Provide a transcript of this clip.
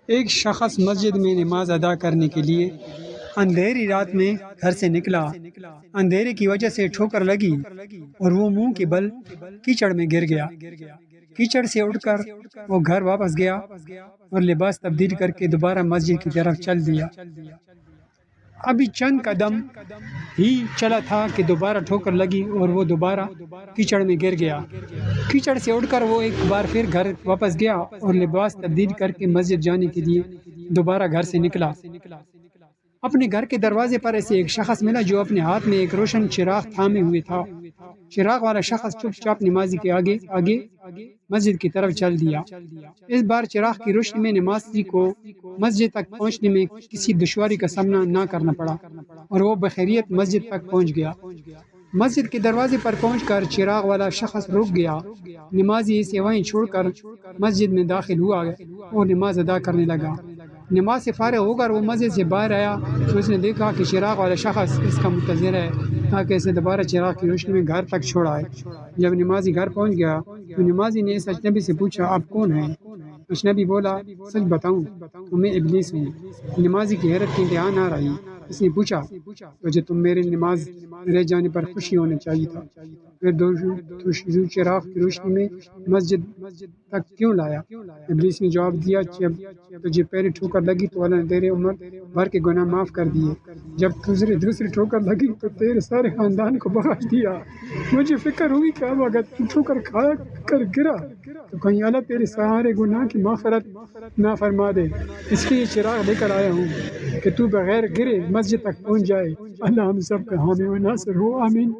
ایک شخص مسجد میں نماز ادا کرنے کے لیے اندھیری رات میں گھر سے نکلا۔ اندھیرے کی وجہ سے ٹھوکر لگی اور وہ منہ کے بل کیچڑ میں گر گیا۔ کیچڑ سے اٹھ کر وہ گھر واپس گیا اور لباس تبدیل کر کے دوبارہ مسجد کی طرف چل دیا۔ ابھی چند قدم ہی چلا تھا کہ دوبارہ ٹھوکر لگی اور وہ دوبارہ کیچڑ میں گر گیا۔ کیچڑ سے اٹھ کر وہ ایک بار پھر گھر واپس گیا اور لباس تبدیل کر کے مسجد جانے کے لیے دوبارہ گھر سے نکلا۔ اپنے گھر کے دروازے پر اسے ایک شخص ملا جو اپنے ہاتھ میں ایک روشن چراغ تھامے ہوئے تھا۔ چراغ والا شخص چپ چاپ نمازی کے آگے آگے مسجد کی طرف چل دیا۔ اس بار چراغ کی روشنی میں نمازی کو مسجد تک پہنچنے میں کسی دشواری کا سامنا نہ کرنا پڑا اور وہ بخیریت مسجد تک پہنچ گیا۔ مسجد کے دروازے پر پہنچ کر چراغ والا شخص رک گیا۔ نمازی اسے وہیں چھوڑ کر مسجد میں داخل ہوا اور نماز ادا کرنے لگا۔ نماز سے فارغ ہو کر وہ مسجد سے باہر آیا تو اس نے دیکھا کہ چراغ والا شخص اس کا منتظر ہے تاکہ اسے دوبارہ چراغ کی روشنی میں گھر تک چھوڑائے۔ جب نمازی گھر پہنچ گیا تو نمازی نے اس اجنبی سے پوچھا، آپ کون ہیں؟ اجنبی بولا، سچ بتاؤں تو میں ابلیس ہوں۔ نمازی کی حیرت کی انتہا نہ رہی۔ اس نے پوچھا، تجھے تم میرے نماز رہ جانے پر خوشی ہونا چاہیے تھا، پھر دو چراغ کی روشنی میں مسجد تک کیوں لایا؟ ابلیس نے جواب دیا، جب تجھے پہلی ٹھوکر لگی تو اللہ نے تیرے عمر بھر کے گناہ معاف کر دیے، جب دوسری ٹھوکر لگی تو تیرے سارے خاندان کو بخش دیا۔ مجھے فکر ہوئی کہ اب اگر تو ٹھوکر کھا کر گرا تو کہیں اللہ تیرے سارے گناہ کی مغفرت نہ فرما دے، اس لیے چراغ لے کر آیا ہوں کہ تو بغیر گرے مسجد تک پہنچ جائے۔ اللہ ہم سب کا حامی و ناصر ہو، آمین۔